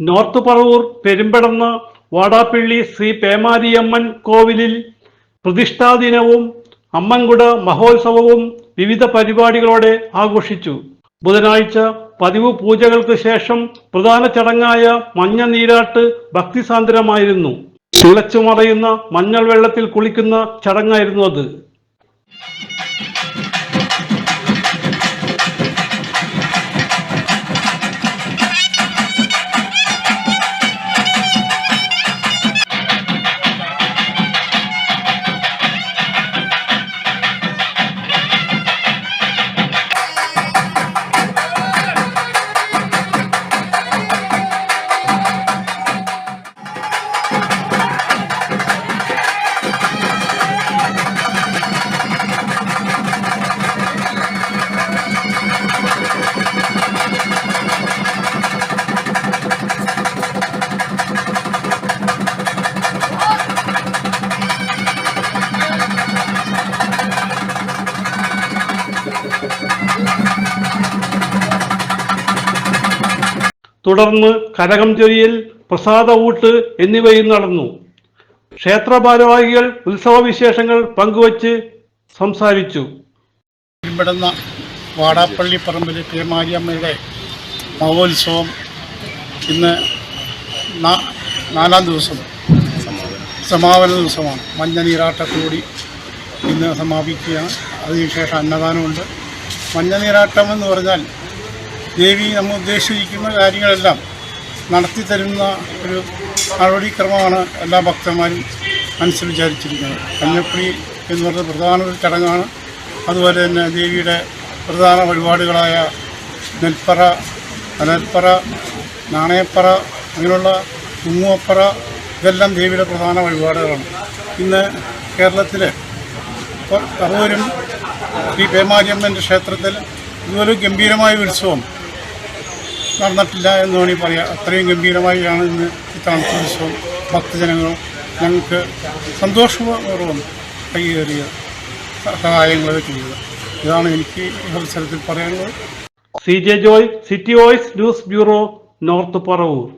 North Paravur Perumpadanna വാടാപ്പിള്ളി Shri പേമാരിയമ്മൻ കോവിലിൽ പ്രതിഷ്ഠാദിനവും അമ്മൻകുട മഹോത്സവവും വിവിധ പരിപാടികളോടെ ആഘോഷിച്ചു. ബുധനാഴ്ച പതിവ് പൂജകൾക്ക് ശേഷം പ്രധാന ചടങ്ങായ മഞ്ഞ നീരാട്ട് ഭക്തിസാന്ദ്രമായിരുന്നു. തിളച്ചു മറയുന്ന മഞ്ഞൾ വെള്ളത്തിൽ കുളിക്കുന്ന ചടങ്ങായിരുന്നു അത്. തുടർന്ന് കരകം ചൊരിയൽ, പ്രസാദ ഊട്ട് എന്നിവയും നടന്നു. ക്ഷേത്ര ഭാരവാഹികൾ ഉത്സവ വിശേഷങ്ങൾ പങ്കുവച്ച് സംസാരിച്ചു. ഇവിടുന്ന് വാടാപ്പള്ളി പറമ്പിൽ പേമാരിയമ്മയുടെ മഹോത്സവം ഇന്ന് 4-ാം ദിവസം സമാപന ദിവസമാണ്. മഞ്ഞ നീരാട്ടത്തോടി ഇന്ന് സമാപിക്കുകയാണ്. അതിനുശേഷം അന്നദാനമുണ്ട്. മഞ്ഞ നീരാട്ടം എന്ന് പറഞ്ഞാൽ ദേവി നമ്മൾ ഉദ്ദേശിച്ചിരിക്കുന്ന കാര്യങ്ങളെല്ലാം നടത്തി തരുന്ന ഒരു നടപടിക്രമമാണ് എല്ലാ ഭക്തന്മാരും മനസ്സിൽ വിചാരിച്ചിരിക്കുന്നത്. മഞ്ഞപ്പൊടി എന്ന് പറയുന്നത് പ്രധാന ഒരു ചടങ്ങാണ്. അതുപോലെ തന്നെ ദേവിയുടെ പ്രധാന വഴിപാടുകളായ നെൽപ്പറ, അനൽപ്പറ, നാണയപ്പറ, അങ്ങനെയുള്ള കുങ്ങുവപ്പറ, ഇതെല്ലാം ദേവിയുടെ പ്രധാന വഴിപാടുകളാണ്. ഇന്ന് കേരളത്തിൽ പറവൂരും ശ്രീ പേമാരിയമ്മൻ്റെ ക്ഷേത്രത്തിൽ ഇതുപോലെ ഗംഭീരമായ ഉത്സവം നടന്നിട്ടില്ല എന്ന് വേണമെങ്കിൽ പറയാം. അത്രയും ഗംഭീരമായാണ് ഇന്ന് ഇത്തവണത്തെ ഉത്സവം. ഭക്തജനങ്ങളും ഞങ്ങൾക്ക് സന്തോഷപൂർവ്വം കൈയേറിയ സഹായങ്ങളൊക്കെ ചെയ്തത്. ഇതാണ് എനിക്ക് ഈ അവസരത്തിൽ പറയാനുള്ളത്. CJ Joy, city voice news bureau, north Paravur.